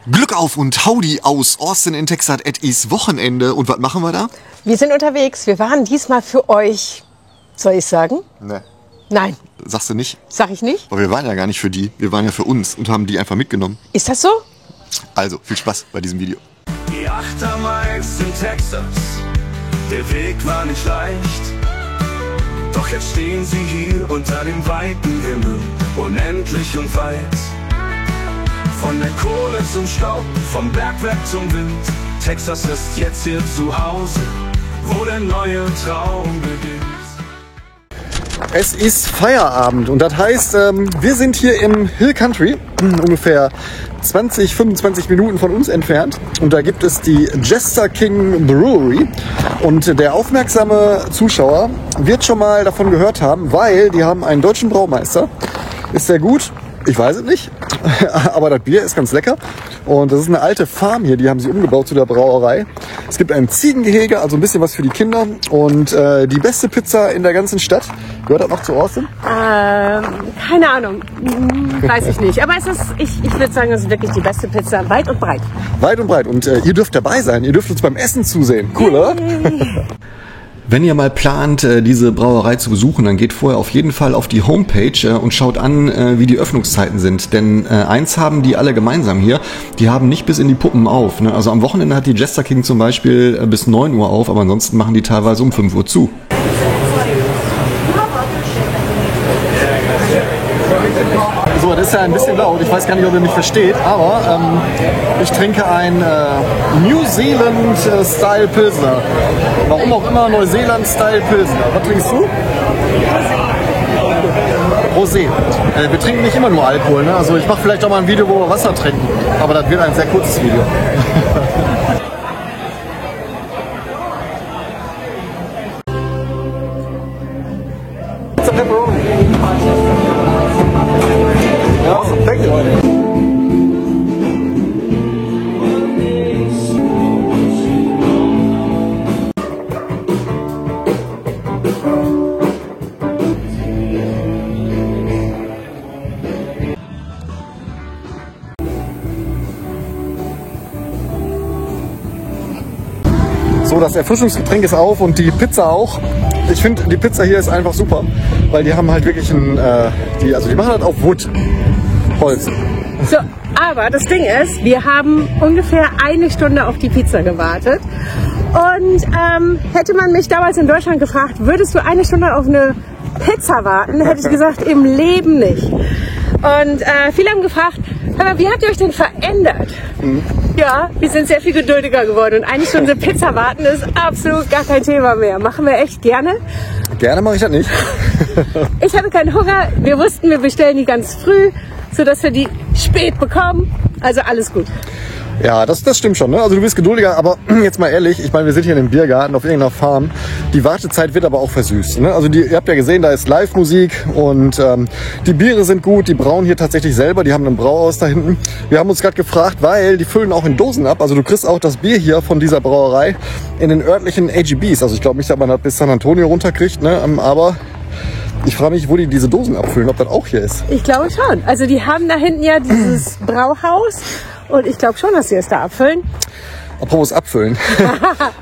Glück auf und Howdy aus Austin in Texas. Es ist Wochenende. Und was machen wir da? Wir sind unterwegs. Wir waren diesmal für euch. Soll ich sagen? Ne. Nein. Sagst du nicht? Sag ich nicht. Aber wir waren ja gar nicht für die. Wir waren ja für uns und haben die einfach mitgenommen. Ist das so? Also, viel Spaß bei diesem Video. Die 8er Miles in Texas. Der Weg war nicht leicht. Doch jetzt stehen sie hier unter dem weiten Himmel. Unendlich und weit. Von der Kohle zum Staub, vom Bergwerk zum Wind. Texas ist jetzt hier zu Hause, wo der neue Traum beginnt. Es ist Feierabend und das heißt, wir sind hier im Hill Country, ungefähr 20, 25 Minuten von uns entfernt. Und da gibt es die Jester King Brewery. Und der aufmerksame Zuschauer wird schon mal davon gehört haben, weil die haben einen deutschen Braumeister. Ist sehr gut? Ich weiß es nicht, aber das Bier ist ganz lecker. Und das ist eine alte Farm hier, die haben sie umgebaut zu der Brauerei. Es gibt ein Ziegengehege, also ein bisschen was für die Kinder. Und die beste Pizza in der ganzen Stadt. Gehört das noch zu Austin? Keine Ahnung. Weiß ich nicht. Aber es ist, ich würde sagen, es ist wirklich die beste Pizza. Weit und breit. Weit und breit. Und ihr dürft dabei sein. Ihr dürft uns beim Essen zusehen. Cool, oder? Wenn ihr mal plant, diese Brauerei zu besuchen, dann geht vorher auf jeden Fall auf die Homepage und schaut an, wie die Öffnungszeiten sind. Denn eins haben die alle gemeinsam hier, die haben nicht bis in die Puppen auf. Ne? Also am Wochenende hat die Jester King zum Beispiel bis 9 Uhr auf, aber ansonsten machen die teilweise um 5 Uhr zu. So, das ist ja ein bisschen laut. Ich weiß gar nicht, ob ihr mich versteht, aber ich trinke ein New Zealand Style Pilsner. Warum auch immer Neuseeland Style Pilsner. Was trinkst du? Rosé. Wir trinken nicht immer nur Alkohol, ne? Also ich mache vielleicht auch mal ein Video, wo wir Wasser trinken. Aber das wird ein sehr kurzes Video. Awesome, thank you. So, das Erfrischungsgetränk ist auf und die Pizza auch. Ich finde, die Pizza hier ist einfach super, weil die haben halt wirklich ein, die machen halt auf Wood. Holz. So, aber das Ding ist, wir haben ungefähr eine Stunde auf die Pizza gewartet. Und hätte man mich damals in Deutschland gefragt, würdest du eine Stunde auf eine Pizza warten, hätte ich gesagt, im Leben nicht. Und viele haben gefragt, aber wie habt ihr euch denn verändert? Mhm. Ja, wir sind sehr viel geduldiger geworden und eine Stunde Pizza warten ist absolut gar kein Thema mehr. Machen wir echt gerne. Gerne mache ich das nicht. Ich hatte keinen Hunger. Wir wussten, wir bestellen die ganz früh, sodass wir die spät bekommen. Also alles gut. Ja, das stimmt schon. Ne? Also du bist geduldiger, aber jetzt mal ehrlich, ich meine, wir sind hier in einem Biergarten auf irgendeiner Farm. Die Wartezeit wird aber auch versüßt. Ne? Also ihr habt ja gesehen, da ist Live-Musik und die Biere sind gut. Die brauen hier tatsächlich selber. Die haben ein Brauhaus da hinten. Wir haben uns gerade gefragt, weil die füllen auch in Dosen ab. Also du kriegst auch das Bier hier von dieser Brauerei in den örtlichen AGBs. Also ich glaube nicht, dass man das bis San Antonio runterkriegt, ne? Aber ich frage mich, wo die diese Dosen abfüllen, ob das auch hier ist. Ich glaube schon. Also die haben da hinten ja dieses Brauhaus und ich glaube schon, dass sie es da abfüllen. Apropos abfüllen.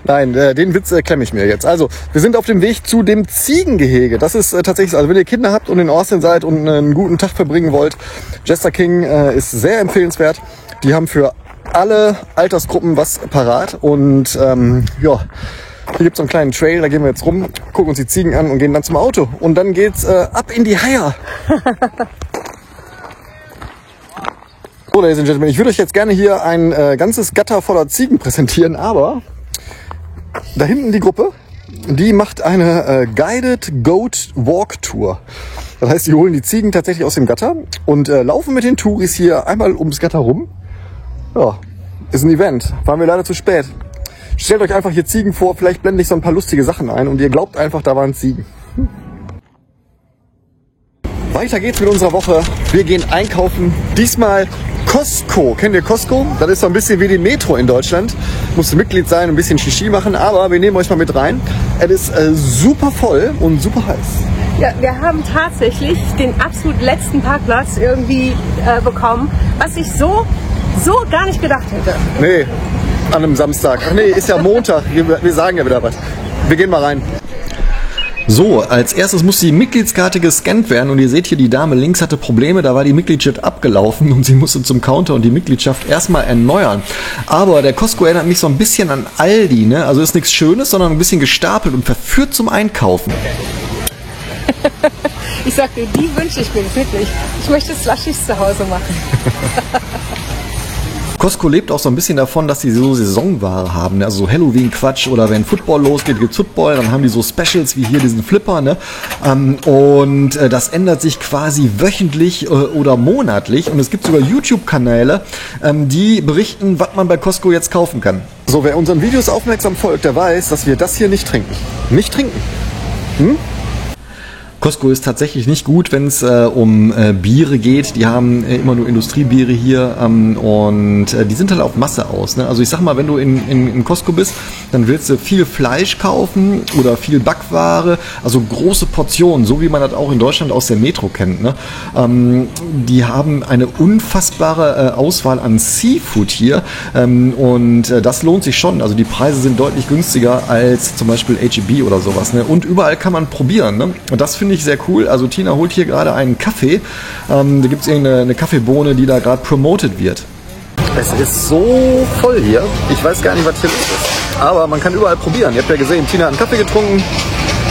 Nein, den Witz klemme ich mir jetzt. Also, wir sind auf dem Weg zu dem Ziegengehege. Das ist tatsächlich, also wenn ihr Kinder habt und in Austin seid und einen guten Tag verbringen wollt, Jester King ist sehr empfehlenswert. Die haben für alle Altersgruppen was parat und ja, hier gibt es so einen kleinen Trail, da gehen wir jetzt rum, gucken uns die Ziegen an und gehen dann zum Auto. Und dann geht's ab in die Haier. So, Ladies and Gentlemen, ich würde euch jetzt gerne hier ein ganzes Gatter voller Ziegen präsentieren, aber da hinten die Gruppe, die macht eine Guided Goat Walk Tour. Das heißt, die holen die Ziegen tatsächlich aus dem Gatter und laufen mit den Touris hier einmal ums Gatter rum. Ja, ist ein Event. Waren wir leider zu spät. Stellt euch einfach hier Ziegen vor, vielleicht blende ich so ein paar lustige Sachen ein und ihr glaubt einfach, da waren Ziegen. Weiter geht's mit unserer Woche. Wir gehen einkaufen. Diesmal Costco. Kennt ihr Costco? Das ist so ein bisschen wie die Metro in Deutschland. Musst Mitglied sein, ein bisschen Shishi machen, aber wir nehmen euch mal mit rein. Es ist super voll und super heiß. Ja, wir haben tatsächlich den absolut letzten Parkplatz irgendwie bekommen, was ich so so gar nicht gedacht hätte. Nee, an einem Samstag. Ach nee, ist ja Montag. Wir sagen ja wieder was. Wir gehen mal rein. So, als erstes muss die Mitgliedskarte gescannt werden und ihr seht hier, die Dame links hatte Probleme, da war die Mitgliedschaft abgelaufen und sie musste zum Counter und die Mitgliedschaft erstmal erneuern. Aber der Costco erinnert mich so ein bisschen an Aldi, ne? Also ist nichts Schönes, sondern ein bisschen gestapelt und verführt zum Einkaufen. Ich sagte, die wünsche ich mir wirklich. Ich möchte Slushies zu Hause machen. Costco lebt auch so ein bisschen davon, dass die so Saisonware haben, ne? Also so Halloween-Quatsch oder wenn Football losgeht, gibt's Football, dann haben die so Specials wie hier diesen Flipper, ne? Und das ändert sich quasi wöchentlich oder monatlich und es gibt sogar YouTube-Kanäle, die berichten, was man bei Costco jetzt kaufen kann. So, wer unseren Videos aufmerksam folgt, der weiß, dass wir das hier nicht trinken. Nicht trinken. Hm? Costco ist tatsächlich nicht gut, wenn es um Biere geht. Die haben immer nur Industriebiere hier und die sind halt auf Masse aus. Ne? Also ich sag mal, wenn du in Costco bist, dann willst du viel Fleisch kaufen oder viel Backware, also große Portionen, so wie man das auch in Deutschland aus der Metro kennt. Ne? Die haben eine unfassbare Auswahl an Seafood hier und das lohnt sich schon. Also die Preise sind deutlich günstiger als zum Beispiel H-E-B oder sowas. Ne? Und überall kann man probieren. Ne? Und das finde ich sehr cool. Also Tina holt hier gerade einen Kaffee. Da gibt es irgendeine Kaffeebohne, die da gerade promoted wird. Es ist so voll hier. Ich weiß gar nicht, was hier los ist. Aber man kann überall probieren. Ihr habt ja gesehen, Tina hat einen Kaffee getrunken.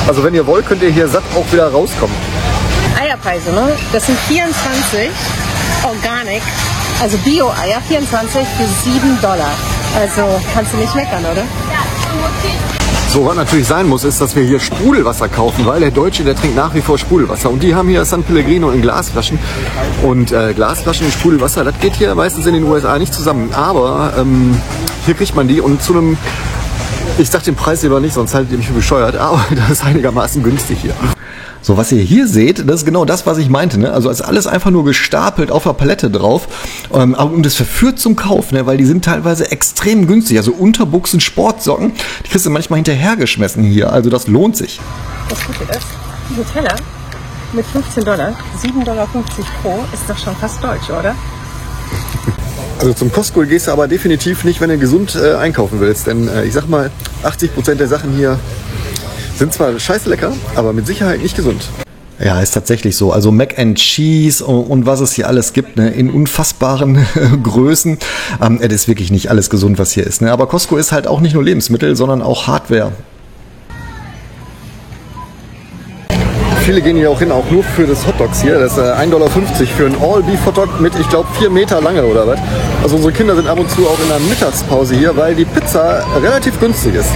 Also wenn ihr wollt, könnt ihr hier satt auch wieder rauskommen. Eierpreise, ne? Das sind 24 Organic, also Bio-Eier, 24 für $7. Also kannst du nicht meckern, oder? So, was natürlich sein muss, ist, dass wir hier Sprudelwasser kaufen, weil der Deutsche, der trinkt nach wie vor Sprudelwasser. Und die haben hier San Pellegrino in Glasflaschen. Und Glasflaschen und Sprudelwasser, das geht hier meistens in den USA nicht zusammen. Aber hier kriegt man die und zu einem, ich sag den Preis lieber nicht, sonst haltet ihr mich für bescheuert, aber das ist einigermaßen günstig hier. So, was ihr hier seht, das ist genau das, was ich meinte. Ne? Also ist alles einfach nur gestapelt auf der Palette drauf und das verführt zum Kauf, ne? Weil die sind teilweise extrem günstig. Also Unterbuchsen, Sportsocken, die kriegst du manchmal hinterhergeschmissen hier. Also das lohnt sich. Was tut ihr das? Ein Teller mit $15, $7,50 pro, ist doch schon fast deutsch, oder? Also zum Costco gehst du aber definitiv nicht, wenn du gesund einkaufen willst. Denn ich sag mal, 80% der Sachen hier sind zwar scheiße lecker, aber mit Sicherheit nicht gesund. Ja, ist tatsächlich so. Also Mac and Cheese und was es hier alles gibt, ne, in unfassbaren Größen. Es ist wirklich nicht alles gesund, was hier ist. Ne? Aber Costco ist halt auch nicht nur Lebensmittel, sondern auch Hardware. Viele gehen hier auch hin, auch nur für das Hotdogs hier. Das ist $1,50 für einen All-Beef-Hotdog mit, ich glaube, 4 Meter lange oder was. Also unsere Kinder sind ab und zu auch in der Mittagspause hier, weil die Pizza relativ günstig ist.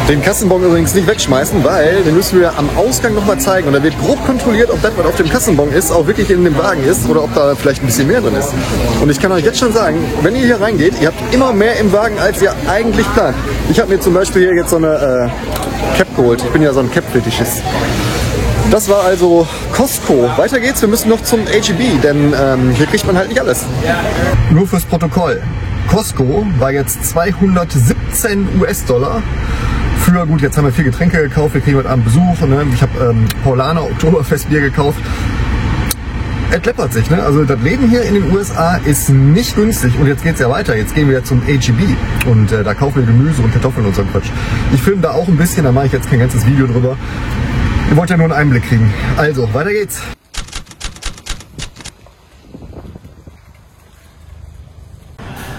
Den Kassenbon übrigens nicht wegschmeißen, weil den müssen wir am Ausgang nochmal zeigen. Und da wird grob kontrolliert, ob das, was auf dem Kassenbon ist, auch wirklich in dem Wagen ist oder ob da vielleicht ein bisschen mehr drin ist. Und ich kann euch jetzt schon sagen, wenn ihr hier reingeht, ihr habt immer mehr im Wagen, als ihr eigentlich plant. Ich habe mir zum Beispiel hier jetzt so eine Cap geholt. Ich bin ja so ein Cap-Fetischist. Das war also Costco. Weiter geht's, wir müssen noch zum H-E-B, denn hier kriegt man halt nicht alles. Nur fürs Protokoll. Costco war jetzt $217 für, gut, jetzt haben wir 4 Getränke gekauft, wir kriegen heute Abend Besuch. Ne? Ich habe Paulaner Oktoberfestbier gekauft. Es läppert sich, ne? Also das Leben hier in den USA ist nicht günstig. Und jetzt geht's ja weiter. Jetzt gehen wir zum H-E-B und da kaufen wir Gemüse und Kartoffeln und so ein Quatsch. Ich filme da auch ein bisschen, da mache ich jetzt kein ganzes Video drüber. Ihr wollt ja nur einen Einblick kriegen. Also, weiter geht's.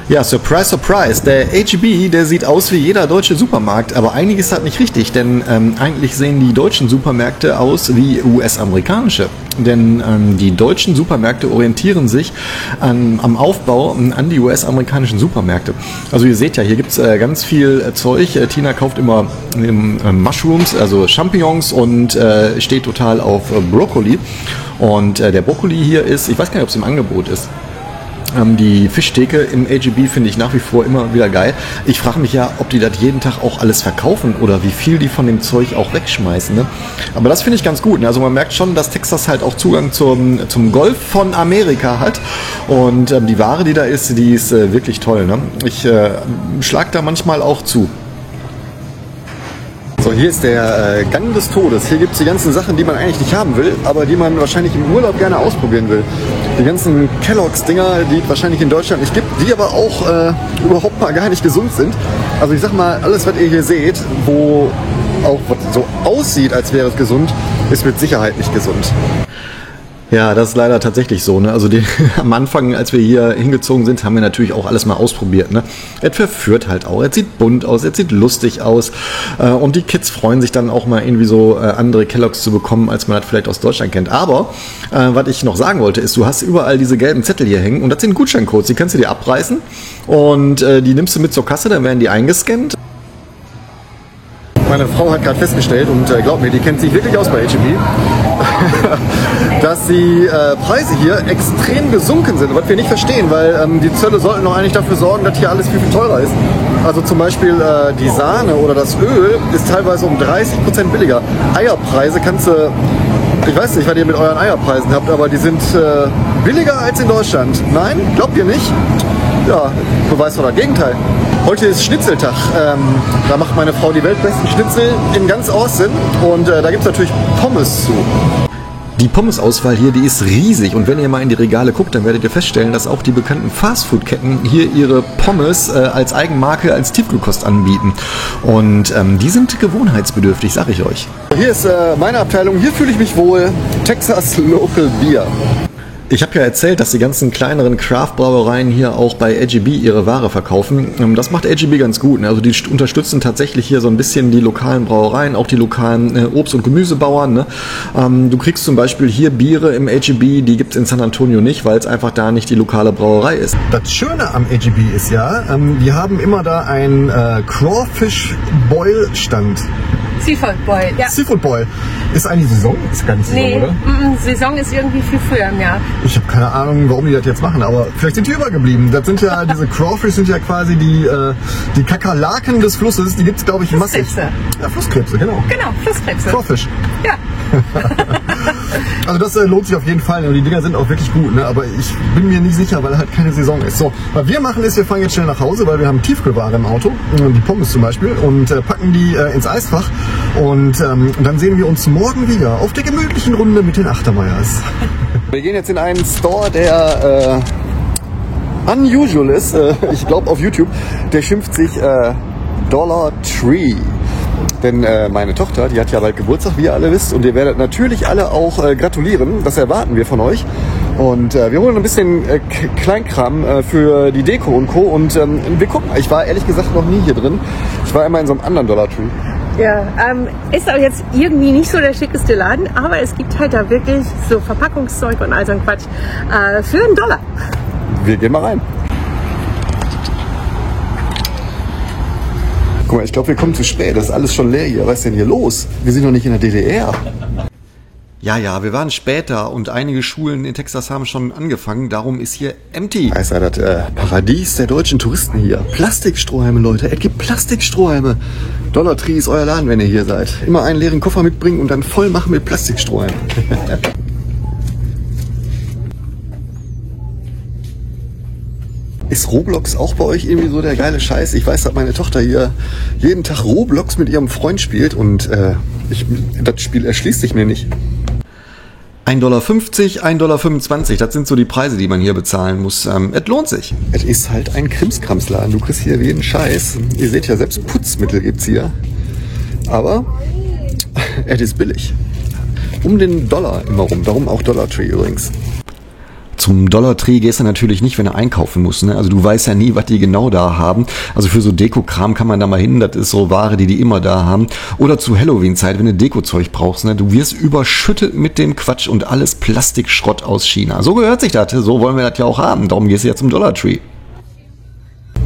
Ja, surprise, surprise. Der H-E-B, der sieht aus wie jeder deutsche Supermarkt, aber einiges hat nicht richtig, denn eigentlich sehen die deutschen Supermärkte aus wie US-amerikanische. Denn die deutschen Supermärkte orientieren sich am Aufbau an die US-amerikanischen Supermärkte. Also ihr seht ja, hier gibt's ganz viel Zeug. Tina kauft immer Mushrooms, also Champignons und steht total auf Brokkoli. Und der Brokkoli hier ist, ich weiß gar nicht, ob es im Angebot ist. Die Fischtheke im H-E-B finde ich nach wie vor immer wieder geil. Ich frage mich ja, ob die das jeden Tag auch alles verkaufen oder wie viel die von dem Zeug auch wegschmeißen. Ne? Aber das finde ich ganz gut. Ne? Also man merkt schon, dass Texas halt auch Zugang zum Golf von Amerika hat. Und die Ware, die da ist, die ist wirklich toll. Ne? Ich schlag da manchmal auch zu. So, hier ist der Gang des Todes. Hier gibt es die ganzen Sachen, die man eigentlich nicht haben will, aber die man wahrscheinlich im Urlaub gerne ausprobieren will. Die ganzen Kellogg's-Dinger, die es wahrscheinlich in Deutschland nicht gibt, die aber auch überhaupt mal gar nicht gesund sind. Also ich sag mal, alles, was ihr hier seht, wo auch was so aussieht, als wäre es gesund, ist mit Sicherheit nicht gesund. Ja, das ist leider tatsächlich so. Ne? Also am Anfang, als wir hier hingezogen sind, haben wir natürlich auch alles mal ausprobiert. Ne? Es verführt halt auch. Es sieht bunt aus, es sieht lustig aus. Und die Kids freuen sich dann auch mal irgendwie so andere Kellogg's zu bekommen, als man das vielleicht aus Deutschland kennt. Aber was ich noch sagen wollte, ist, du hast überall diese gelben Zettel hier hängen und das sind Gutscheincodes. Die kannst du dir abreißen und die nimmst du mit zur Kasse, dann werden die eingescannt. Meine Frau hat gerade festgestellt, und glaubt mir, die kennt sich wirklich aus bei H&B, dass die Preise hier extrem gesunken sind, was wir nicht verstehen, weil die Zölle sollten doch eigentlich dafür sorgen, dass hier alles viel, viel teurer ist. Also zum Beispiel die Sahne oder das Öl ist teilweise um 30% billiger. Eierpreise kannst du, ich weiß nicht, was ihr mit euren Eierpreisen habt, aber die sind billiger als in Deutschland. Nein, glaubt ihr nicht? Ja, Beweis doch das Gegenteil. Heute ist Schnitzeltag. Da macht meine Frau die weltbesten Schnitzel in ganz Austin und da gibt es natürlich Pommes zu. Die Pommes-Auswahl hier, die ist riesig und wenn ihr mal in die Regale guckt, dann werdet ihr feststellen, dass auch die bekannten Fastfood-Ketten hier ihre Pommes als Eigenmarke, als Tiefkühlkost anbieten. Und die sind gewohnheitsbedürftig, sag ich euch. Hier ist meine Abteilung, hier fühle ich mich wohl. Texas Local Beer. Ich habe ja erzählt, dass die ganzen kleineren Craft-Brauereien hier auch bei H-E-B ihre Ware verkaufen. Das macht H-E-B ganz gut. Also die unterstützen tatsächlich hier so ein bisschen die lokalen Brauereien, auch die lokalen Obst- und Gemüsebauern. Ne? Du kriegst zum Beispiel hier Biere im H-E-B, die gibt es in San Antonio nicht, weil es einfach da nicht die lokale Brauerei ist. Das Schöne am H-E-B ist ja, die haben immer da einen Crawfish Boil Stand. Seafood Boil, ja. Seafood Boil. Ist eigentlich Saison? Ist gar nicht Saison, Nee, oder? Saison ist irgendwie viel früher im Jahr. Ich habe keine Ahnung, warum die das jetzt machen, aber vielleicht sind die übergeblieben. Das sind ja, diese Crawfish sind ja quasi die Kakerlaken des Flusses. Die gibt es, glaube ich, massig. Flusskrebse. Ja, Flusskrebse, genau. Genau, Flusskrebse. Crawfish. Ja. Also das lohnt sich auf jeden Fall. Und die Dinger sind auch wirklich gut, ne? Aber ich bin mir nicht sicher, weil halt keine Saison ist. So, was wir machen ist, wir fahren jetzt schnell nach Hause, weil wir haben Tiefkühlware im Auto, die Pommes zum Beispiel, und packen die ins Eisfach. Und dann sehen wir uns morgen wieder auf der gemütlichen Runde mit den Achtermeyers. Wir gehen jetzt in einen Store, der unusual ist. Ich glaube auf YouTube. Der schimpft sich Dollar Tree. Denn meine Tochter, die hat ja bald Geburtstag, wie ihr alle wisst. Und ihr werdet natürlich alle auch gratulieren. Das erwarten wir von euch. Und wir holen ein bisschen Kleinkram für die Deko und Co. Und wir gucken. Ich war ehrlich gesagt noch nie hier drin. Ich war immer in so einem anderen Dollar Tree. Ja, ist auch jetzt irgendwie nicht so der schickeste Laden, aber es gibt halt da wirklich so Verpackungszeug und all so ein Quatsch für $1. Wir gehen mal rein. Guck mal, ich glaube, wir kommen zu spät. Das ist alles schon leer hier. Was ist denn hier los? Wir sind noch nicht in der DDR. Ja, wir waren später und einige Schulen in Texas haben schon angefangen, darum ist hier empty. Das ist ja das Paradies der deutschen Touristen hier. Plastikstrohhalme, Leute. Es gibt Plastikstrohhalme. Dollar Tree ist euer Laden, wenn ihr hier seid. Immer einen leeren Koffer mitbringen und dann voll machen mit Plastikstrohhalmen. Ist Roblox auch bei euch irgendwie so der geile Scheiß? Ich weiß, dass meine Tochter hier jeden Tag Roblox mit ihrem Freund spielt und das Spiel erschließt sich mir nicht. $1,50, $1,25, das sind so die Preise, die man hier bezahlen muss. Es lohnt sich. Es ist halt ein Krimskramsladen. Du kriegst hier jeden Scheiß. Ihr seht ja, selbst Putzmittel gibt's hier. Aber es ist billig. Um den Dollar immer rum. Darum auch Dollar Tree übrigens. Zum Dollar Tree gehst du natürlich nicht, wenn du einkaufen musst. Ne? Also du weißt ja nie, was die genau da haben. Also für so Deko-Kram kann man da mal hin. Das ist so Ware, die immer da haben. Oder zu Halloween-Zeit, wenn du Deko-Zeug brauchst. Ne? Du wirst überschüttet mit dem Quatsch und alles Plastikschrott aus China. So gehört sich das. So wollen wir das ja auch haben. Darum gehst du ja zum Dollar Tree.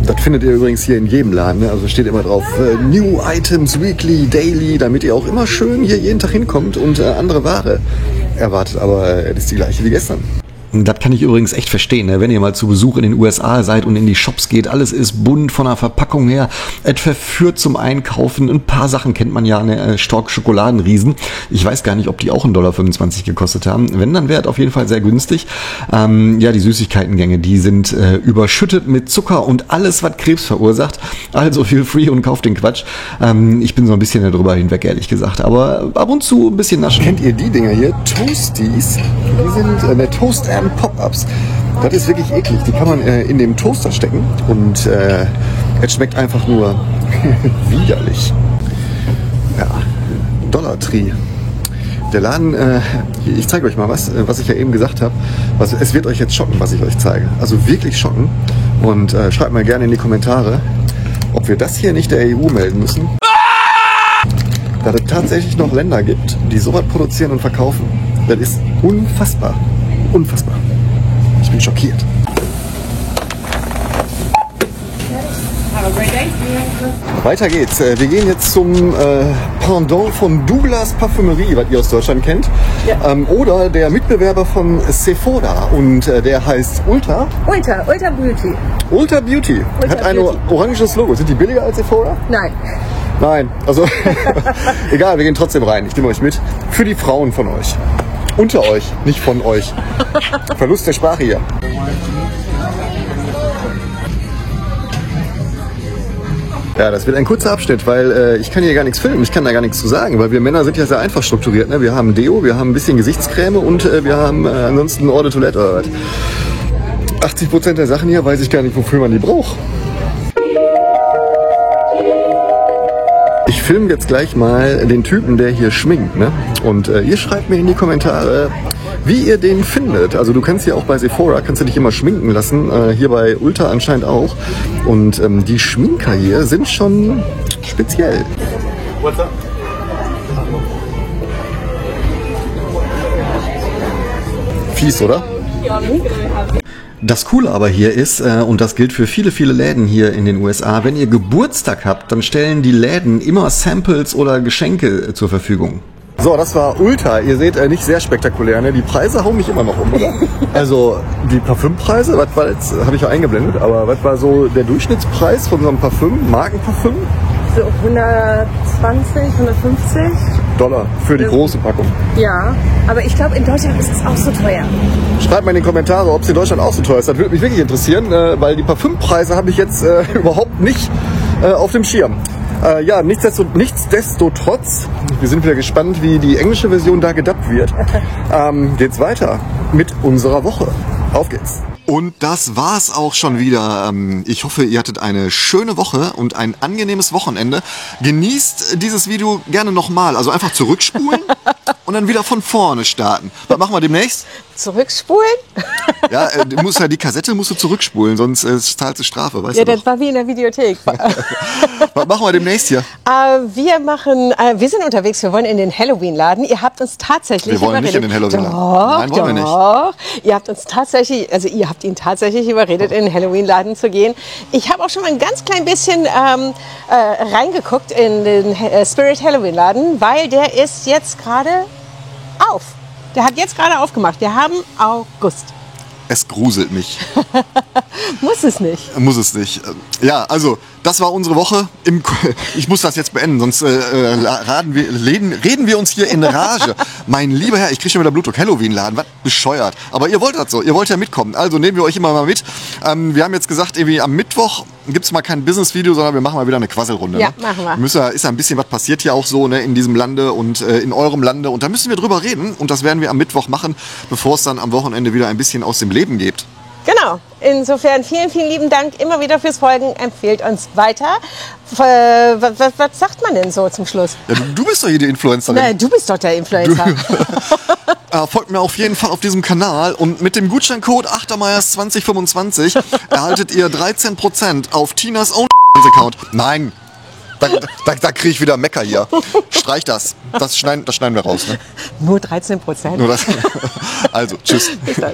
Das findet ihr übrigens hier in jedem Laden. Ne? Also steht immer drauf New Items, Weekly, Daily, damit ihr auch immer schön hier jeden Tag hinkommt und andere Ware erwartet. Aber es ist die gleiche wie gestern. Das kann ich übrigens echt verstehen, ne? Wenn ihr mal zu Besuch in den USA seid und in die Shops geht, alles ist bunt von der Verpackung her, es verführt zum Einkaufen. Ein paar Sachen kennt man ja, eine Stork Schokoladenriesen. Ich weiß gar nicht, ob die auch $1,25 gekostet haben. Wenn, dann wäre es auf jeden Fall sehr günstig. Ja, die Süßigkeitengänge, die sind überschüttet mit Zucker und alles, was Krebs verursacht. Also feel free und kauft den Quatsch. Ich bin so ein bisschen darüber hinweg, ehrlich gesagt. Aber ab und zu ein bisschen naschen. Kennt ihr die Dinger hier? Toasties. Die sind Toast and Pop-Ups. Das ist wirklich eklig. Die kann man in dem Toaster stecken und es schmeckt einfach nur widerlich. Ja, Dollar Tree. Der Laden, ich zeige euch mal was ich ja eben gesagt habe. Es wird euch jetzt schocken, was ich euch zeige. Also wirklich schocken. Und schreibt mal gerne in die Kommentare, ob wir das hier nicht der EU melden müssen. Da es tatsächlich noch Länder gibt, die sowas produzieren und verkaufen. Das ist unfassbar. Unfassbar. Ich bin schockiert. Weiter geht's. Wir gehen jetzt zum Pendant von Douglas Parfümerie, was ihr aus Deutschland kennt. Ja. Oder der Mitbewerber von Sephora. Und der heißt Ulta. Ulta Beauty. Ulta Beauty. Hat ein oranges Logo. Sind die billiger als Sephora? Nein. Nein, also egal, wir gehen trotzdem rein. Ich nehme euch mit. Für die Frauen von euch. Unter euch, nicht von euch. Verlust der Sprache hier. Ja, das wird ein kurzer Abschnitt, weil ich kann hier gar nichts filmen, ich kann da gar nichts zu sagen, weil wir Männer sind ja sehr einfach strukturiert. Ne? Wir haben Deo, wir haben ein bisschen Gesichtscreme und wir haben ansonsten Eau de Toilette oder was. 80% der Sachen hier weiß ich gar nicht, wofür man die braucht. Ich filme jetzt gleich mal den Typen, der hier schminkt. Ne? Und ihr schreibt mir in die Kommentare, wie ihr den findet. Also du kannst ja auch bei Sephora, kannst du dich immer schminken lassen. Hier bei Ulta anscheinend auch. Und die Schminker hier sind schon speziell. What's up? Fies, oder? Das Coole aber hier ist, und das gilt für viele, viele Läden hier in den USA, wenn ihr Geburtstag habt, dann stellen die Läden immer Samples oder Geschenke zur Verfügung. So, das war Ulta. Ihr seht, nicht sehr spektakulär. Ne? Die Preise hauen mich immer noch um, oder? Also die Parfümpreise, was war jetzt, habe ich ja eingeblendet, aber was war so der Durchschnittspreis von so einem Parfüm, Markenparfüm? So 120, 150 Dollar für die große Packung. Ja, aber ich glaube, in Deutschland ist es auch so teuer. Schreibt mal in die Kommentare, ob es in Deutschland auch so teuer ist. Das würde mich wirklich interessieren, weil die Parfümpreise habe ich jetzt überhaupt nicht auf dem Schirm. Ja, nichtsdestotrotz, wir sind wieder gespannt, wie die englische Version da gedubbt wird. Geht's weiter mit unserer Woche. Auf geht's. Und das war's auch schon wieder. Ich hoffe, ihr hattet eine schöne Woche und ein angenehmes Wochenende. Genießt dieses Video gerne nochmal. Also einfach zurückspulen und dann wieder von vorne starten. Was machen wir demnächst? Zurückspulen? Ja, die Kassette musst du zurückspulen, sonst zahlst du Strafe, weißt du. Ja, das war wie in der Videothek. Was machen wir demnächst hier? Wir sind unterwegs, wir wollen in den Halloween-Laden. Ihr habt uns tatsächlich Wir wollen nicht in den Halloween-Laden. Nein, wollen wir nicht. Ihr habt uns tatsächlich, also ihr habt ihn tatsächlich überredet, in den Halloween-Laden zu gehen. Ich habe auch schon mal ein ganz klein bisschen reingeguckt in den Spirit Halloween-Laden, weil der ist jetzt gerade auf. Der hat jetzt gerade aufgemacht. Wir haben August. Es gruselt mich. Muss es nicht. Muss es nicht. Ja, also, das war unsere Woche. Ich muss das jetzt beenden, sonst reden wir uns hier in Rage. Mein lieber Herr, ich kriege schon wieder Blutdruck. Halloween-Laden, was bescheuert. Aber ihr wollt das so, ihr wollt ja mitkommen. Also nehmen wir euch immer mal mit. Wir haben jetzt gesagt, irgendwie am Mittwoch gibt es mal kein Business-Video, sondern wir machen mal wieder eine Quasselrunde. Ja, ne? machen wir. Ist ja ein bisschen was passiert hier auch so, ne, in diesem Lande und in eurem Lande. Und da müssen wir drüber reden. Und das werden wir am Mittwoch machen, bevor es dann am Wochenende wieder ein bisschen aus dem Leben geht. Genau. Insofern vielen, vielen lieben Dank immer wieder fürs Folgen. Empfehlt uns weiter. Was sagt man denn so zum Schluss? Ja, du bist doch hier die Influencerin. Nein, du bist doch der Influencer. Folgt mir auf jeden Fall auf diesem Kanal und mit dem Gutscheincode achtermeyers2025 erhaltet ihr 13% auf Tinas OnlyFans-Account. Nein, da kriege ich wieder Mecker hier. Streich das. Das schneiden wir raus. Ne? Nur 13%. Nur das. Also, tschüss. Bis dann.